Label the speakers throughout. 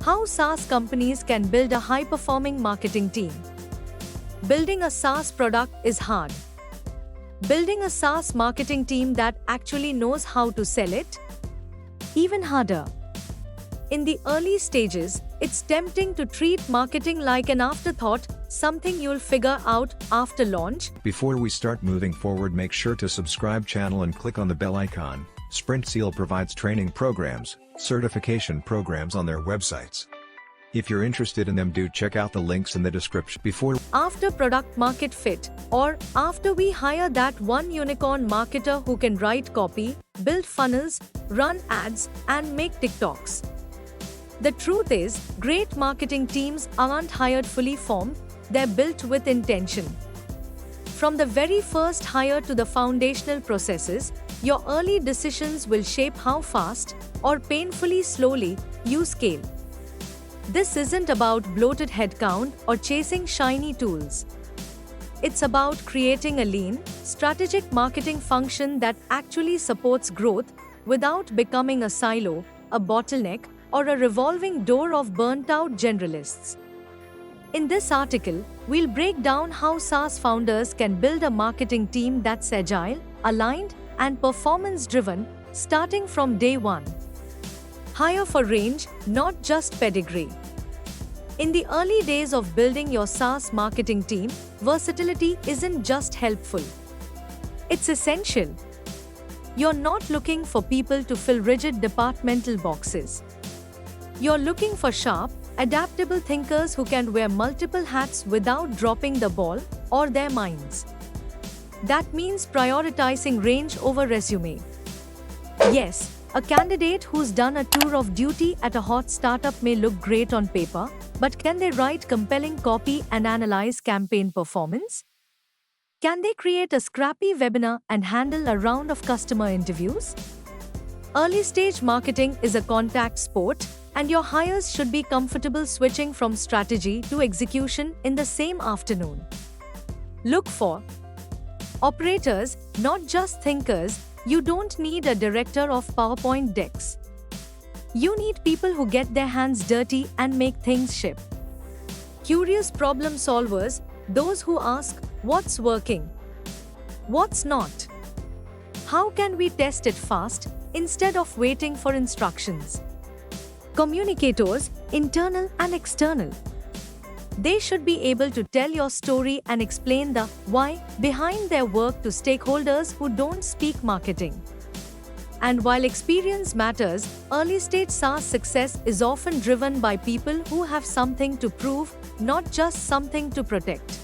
Speaker 1: How SaaS companies can build a high-performing marketing team. Building a SaaS product is hard. Building a SaaS marketing team that actually knows how to sell it? Even harder. In the early stages, it's tempting to treat marketing like an afterthought, something you'll figure out after launch.
Speaker 2: Before we start moving forward, make sure to subscribe channel and click on the bell icon. Sprintzeal provides training programs, certification programs on their websites. If you're interested in them, do check out the links in the description.
Speaker 1: After product market fit, or after we hire that one unicorn marketer who can write copy, build funnels, run ads, and make TikToks. The truth is, great marketing teams aren't hired fully formed, they're built with intention. From the very first hire to the foundational processes, your early decisions will shape how fast, or painfully slowly, you scale. This isn't about bloated headcount or chasing shiny tools. It's about creating a lean, strategic marketing function that actually supports growth without becoming a silo, a bottleneck, or a revolving door of burnt-out generalists. In this article, we'll break down how SaaS founders can build a marketing team that's agile, aligned, and performance-driven, starting from day one. Hire for range, not just pedigree. In the early days of building your SaaS marketing team, versatility isn't just helpful. It's essential. You're not looking for people to fill rigid departmental boxes. You're looking for sharp, adaptable thinkers who can wear multiple hats without dropping the ball or their minds. That means prioritizing range over resume. Yes, a candidate who's done a tour of duty at a hot startup may look great on paper, but can they write compelling copy and analyze campaign performance? Can they create a scrappy webinar and handle a round of customer interviews? Early-stage marketing is a contact sport, and your hires should be comfortable switching from strategy to execution in the same afternoon. Look for operators, not just thinkers. You don't need a director of PowerPoint decks. You need people who get their hands dirty and make things ship. Curious problem solvers, those who ask, what's working? What's not? How can we test it fast, instead of waiting for instructions? Communicators, internal and external. They should be able to tell your story and explain the why behind their work to stakeholders who don't speak marketing. And while experience matters, early-stage SaaS success is often driven by people who have something to prove, not just something to protect.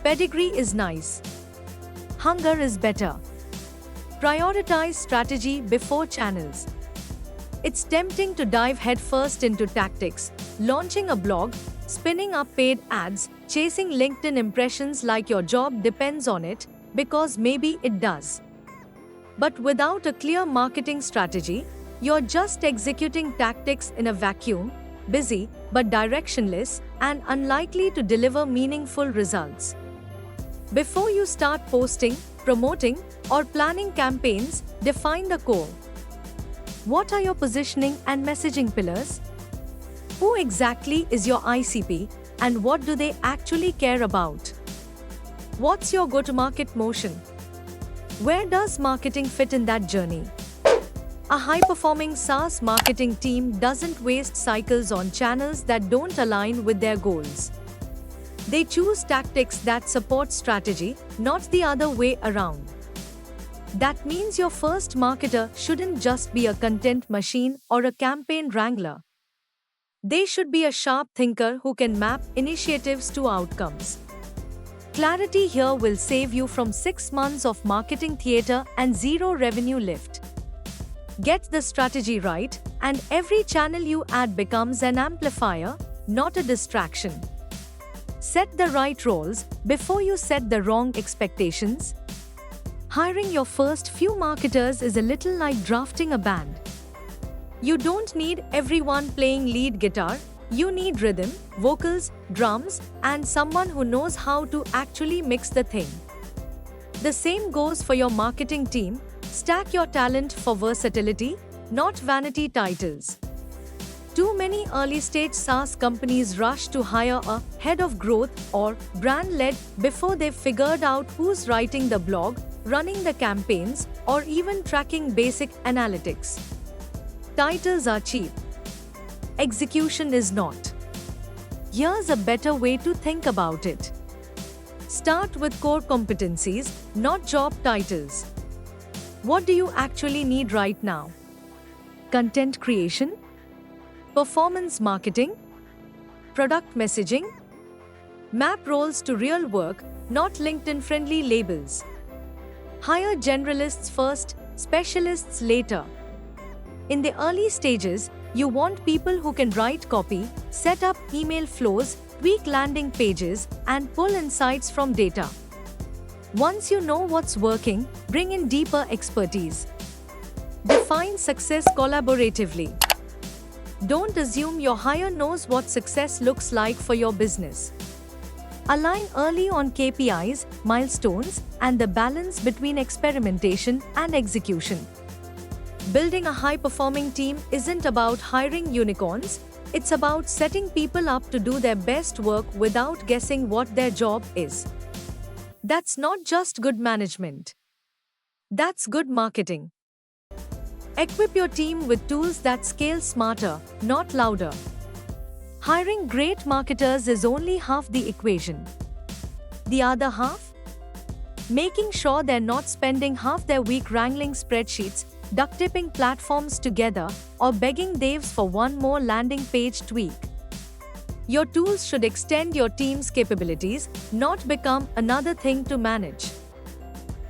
Speaker 1: Pedigree is nice. Hunger is better. Prioritize strategy before channels. It's tempting to dive headfirst into tactics, launching a blog, spinning up paid ads, chasing LinkedIn impressions like your job depends on it, because maybe it does. But without a clear marketing strategy, you're just executing tactics in a vacuum, busy but directionless, and unlikely to deliver meaningful results. Before you start posting, promoting, or planning campaigns, define the core. What are your positioning and messaging pillars? Who exactly is your ICP, and what do they actually care about? What's your go-to-market motion? Where does marketing fit in that journey? A high-performing SaaS marketing team doesn't waste cycles on channels that don't align with their goals. They choose tactics that support strategy, not the other way around. That means your first marketer shouldn't just be a content machine or a campaign wrangler. They should be a sharp thinker who can map initiatives to outcomes. Clarity here will save you from 6 months of marketing theater and zero revenue lift. Get the strategy right, and every channel you add becomes an amplifier, not a distraction. Set the right roles before you set the wrong expectations. Hiring your first few marketers is a little like drafting a band. You don't need everyone playing lead guitar. You need rhythm, vocals, drums, and someone who knows how to actually mix the thing. The same goes for your marketing team. Stack your talent for versatility, not vanity titles. Too many early-stage SaaS companies rush to hire a head of growth or brand-led before they've figured out who's writing the blog, running the campaigns, or even tracking basic analytics. Titles are cheap. Execution is not. Here's a better way to think about it. Start with core competencies, not job titles. What do you actually need right now? Content creation? Performance marketing? Product messaging? Map roles to real work, not LinkedIn-friendly labels. Hire generalists first, specialists later. In the early stages, you want people who can write copy, set up email flows, tweak landing pages, and pull insights from data. Once you know what's working, bring in deeper expertise. Define success collaboratively. Don't assume your hire knows what success looks like for your business. Align early on KPIs, milestones, and the balance between experimentation and execution. Building a high-performing team isn't about hiring unicorns, it's about setting people up to do their best work without guessing what their job is. That's not just good management. That's good marketing. Equip your team with tools that scale smarter, not louder. Hiring great marketers is only half the equation. The other half? Making sure they're not spending half their week wrangling spreadsheets, duct-taping platforms together, or begging devs for one more landing page tweak. Your tools should extend your team's capabilities, not become another thing to manage.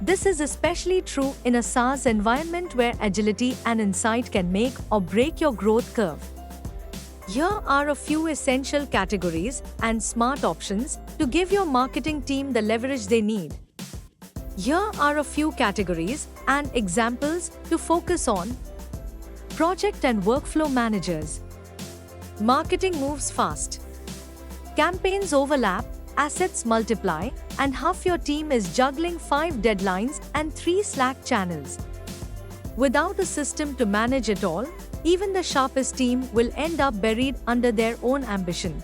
Speaker 1: This is especially true in a SaaS environment where agility and insight can make or break your growth curve. Here are a few essential categories and smart options to give your marketing team the leverage they need. Here are a few categories and examples to focus on. Project and workflow managers. Marketing moves fast. Campaigns overlap, assets multiply, and half your team is juggling 5 deadlines and 3 Slack channels. Without a system to manage it all, even the sharpest team will end up buried under their own ambition.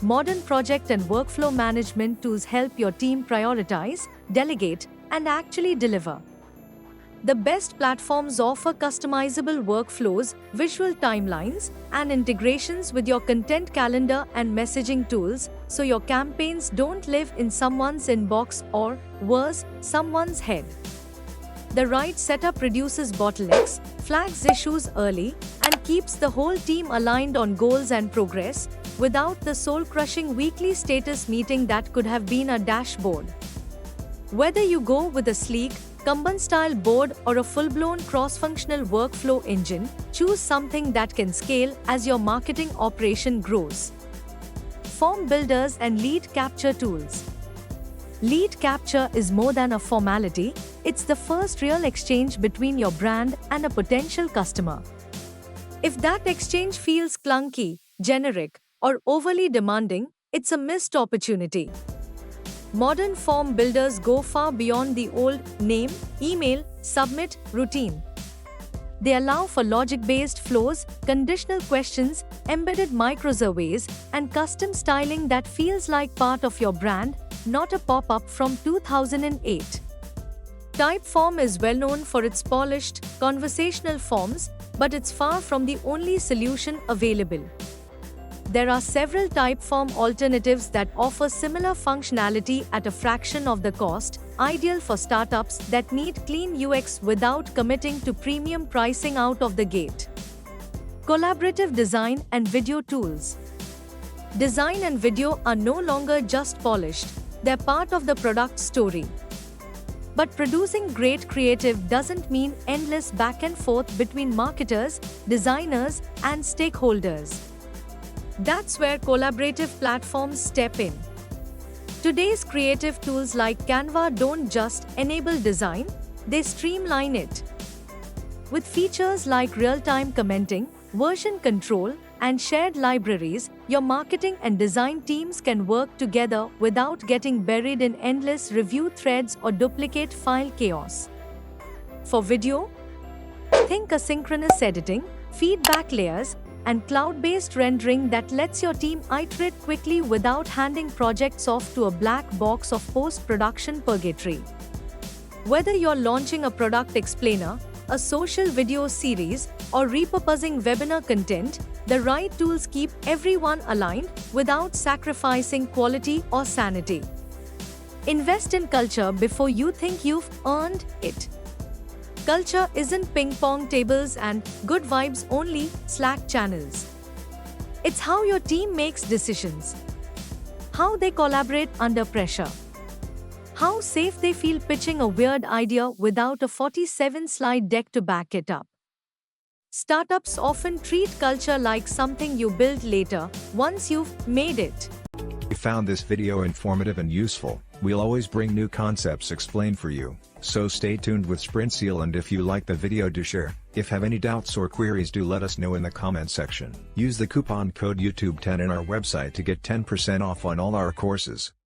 Speaker 1: Modern project and workflow management tools help your team prioritize, delegate, and actually deliver. The best platforms offer customizable workflows, visual timelines, and integrations with your content calendar and messaging tools, so your campaigns don't live in someone's inbox or, worse, someone's head. The right setup reduces bottlenecks, flags issues early, and keeps the whole team aligned on goals and progress, without the soul-crushing weekly status meeting that could have been a dashboard. Whether you go with a sleek, Kanban-style board or a full-blown cross-functional workflow engine, choose something that can scale as your marketing operation grows. Form builders and lead capture tools. Lead capture is more than a formality, it's the first real exchange between your brand and a potential customer. If that exchange feels clunky, generic, or overly demanding, it's a missed opportunity. Modern form builders go far beyond the old name, email, submit routine. They allow for logic-based flows, conditional questions, embedded microsurveys, and custom styling that feels like part of your brand, not a pop-up from 2008. Typeform is well known for its polished, conversational forms, but it's far from the only solution available. There are several Typeform alternatives that offer similar functionality at a fraction of the cost, ideal for startups that need clean UX without committing to premium pricing out of the gate. Collaborative design and video tools. Design and video are no longer just polished, they're part of the product story. But producing great creative doesn't mean endless back and forth between marketers, designers, and stakeholders. That's where collaborative platforms step in. Today's creative tools like Canva don't just enable design, they streamline it. With features like real-time commenting, version control, and shared libraries, your marketing and design teams can work together without getting buried in endless review threads or duplicate file chaos. For video, think asynchronous editing, feedback layers, and cloud-based rendering that lets your team iterate quickly without handing projects off to a black box of post-production purgatory. Whether you're launching a product explainer, a social video series, or repurposing webinar content, the right tools keep everyone aligned without sacrificing quality or sanity. Invest in culture before you think you've earned it. Culture isn't ping-pong tables and good vibes only Slack channels. It's how your team makes decisions, how they collaborate under pressure, how safe they feel pitching a weird idea without a 47-slide deck to back it up. Startups often treat culture like something you build later, once you've made it.
Speaker 2: If you found this video informative and useful, we'll always bring new concepts explained for you, so stay tuned with Sprintzeal, and if you like the video, do share. If have any doubts or queries, do let us know in the comment section. Use the coupon code YouTube10 in our website to get 10% off on all our courses.